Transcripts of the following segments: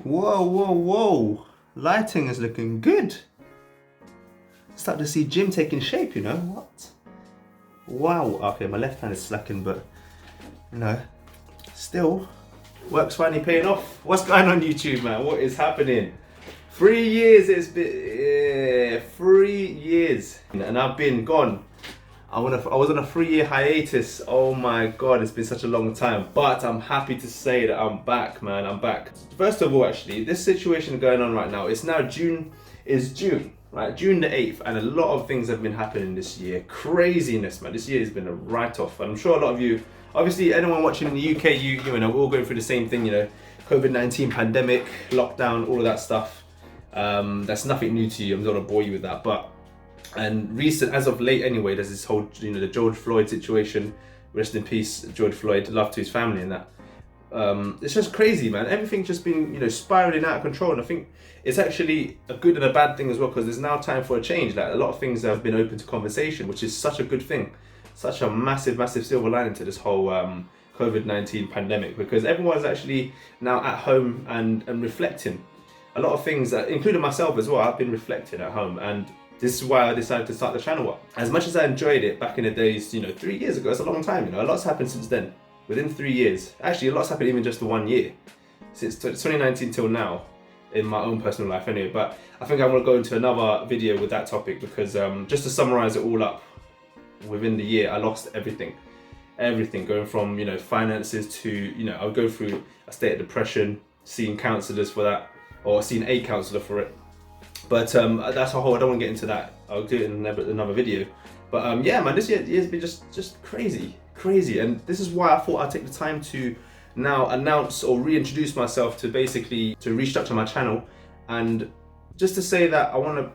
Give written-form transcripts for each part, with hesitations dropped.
Whoa, whoa, whoa. Lighting is looking good. Start to see Jim taking shape, you know? What? Wow. Okay, my left hand is slacking, but you know, still work's finally paying off. What's going on YouTube, man? What is happening? 3 years it's been, 3 years, and I've been gone. I was on a 3-year hiatus. Oh my God, it's been such a long time. But I'm happy to say that I'm back, man. I'm back. First of all, actually, this situation going on right now, it's now June, right? June the 8th, and a lot of things have been happening this year. Craziness, man. This year has been a write-off. And I'm sure a lot of you, obviously anyone watching in the UK, you know, we're all going through the same thing, you know, COVID-19 pandemic, lockdown, all of that stuff. That's nothing new to you. I'm not gonna bore you with that, but as of late anyway, there's this whole, you know, the George Floyd situation. Rest in peace, George Floyd. Love to his family and that. It's just crazy, man. Everything's just been, you know, spiraling out of control, and I think it's actually a good and a bad thing as well, because there's now time for a change. Like, a lot of things have been open to conversation, which is such a good thing. Such a massive, massive silver lining to this whole COVID-19 pandemic, because everyone's actually now at home and reflecting. A lot of things, including myself as well, I've been reflecting at home, and this is why I decided to start the channel up. As much as I enjoyed it back in the days, you know, 3 years ago, it's a long time, you know, a lot's happened since then. Within 3 years. Actually, a lot's happened even just the 1 year. Since 2019 till now, in my own personal life anyway. But I think I'm gonna go into another video with that topic, because just to summarize it all up, within the year, I lost everything. Everything, going from, you know, finances to, you know, I would go through a state of depression, seeing counsellors for that, or seeing a counsellor for it. But that's a whole, I don't want to get into that. I'll do it in another video. But yeah, man, this year's been just crazy. And this is why I thought I'd take the time to now announce or reintroduce myself, to basically to restructure my channel, and just to say that I want to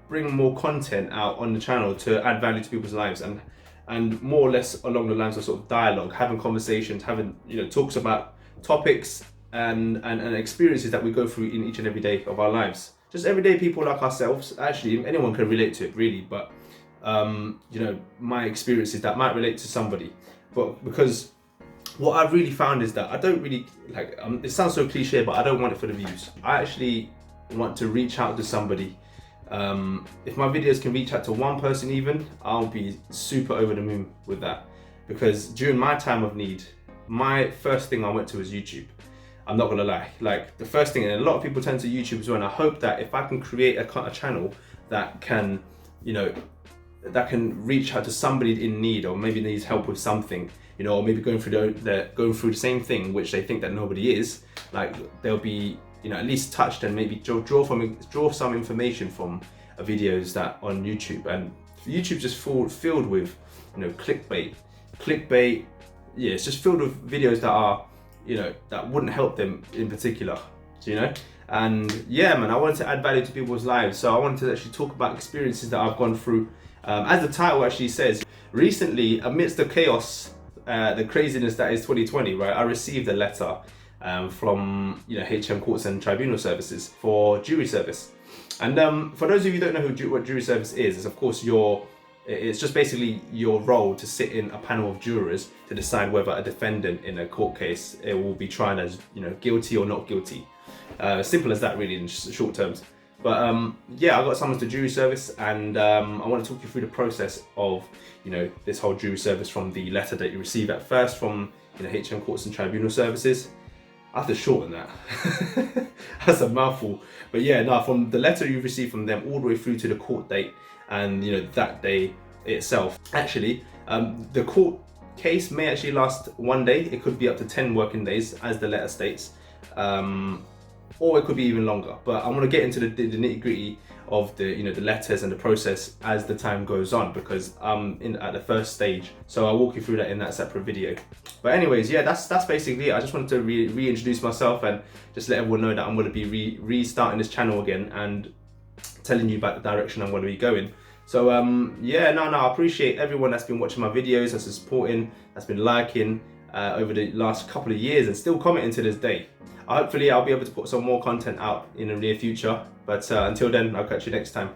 bring more content out on the channel to add value to people's lives, and more or less along the lines of sort of dialogue, having conversations, having, you know, talks about topics and experiences that we go through in each and every day of our lives. Just everyday people like ourselves. Actually, anyone can relate to it, really, but you know, my experiences that might relate to somebody. But because what I've really found is that I don't really like, it sounds so cliche, but I don't want it for the views. I actually want to reach out to somebody. If my videos can reach out to one person even, I'll be super over the moon with that. Because during my time of need, my first thing I went to was YouTube. I'm not gonna lie, like the first thing, and a lot of people turn to YouTube as well, and I hope that if I can create a channel that can, you know, that can reach out to somebody in need, or maybe needs help with something, you know, or maybe going through the same thing, which they think that nobody is, like they'll be, you know, at least touched, and maybe draw some information from videos that on YouTube. And YouTube's just filled with, you know, clickbait. Yeah, it's just filled with videos that are, you know, that wouldn't help them in particular, you know. And yeah, man, I wanted to add value to people's lives, so I wanted to actually talk about experiences that I've gone through. As the title actually says, recently, amidst the chaos, the craziness that is 2020, right, I received a letter from, you know, HM Courts and Tribunal Services for jury service. And for those of you who don't know what jury service is of course it's just basically your role to sit in a panel of jurors to decide whether a defendant in a court case will be tried as, you know, guilty or not guilty. Simple as that, really, in short terms. But yeah, I got summoned to jury service, and I want to talk you through the process of, you know, this whole jury service, from the letter that you receive at first from, you know, HM Courts and Tribunal Services. I have to shorten that. That's a mouthful. But yeah, no, from the letter you receive from them all the way through to the court date, and, you know, that day itself. Actually, the court case may actually last 1 day. It could be up to 10 working days, as the letter states. Or it could be even longer. But I'm going to get into the nitty-gritty of the, you know, the letters and the process as the time goes on, because I'm at the first stage, so I'll walk you through that in that separate video. But anyways, yeah, that's basically it. I just wanted to reintroduce myself and just let everyone know that I'm going to be restarting this channel again and telling you about the direction I'm going to be going. So yeah, no, I appreciate everyone that's been watching my videos, that's been supporting, that's been liking over the last couple of years, and still commenting to this day. Hopefully I'll be able to put some more content out in the near future, but until then, I'll catch you next time.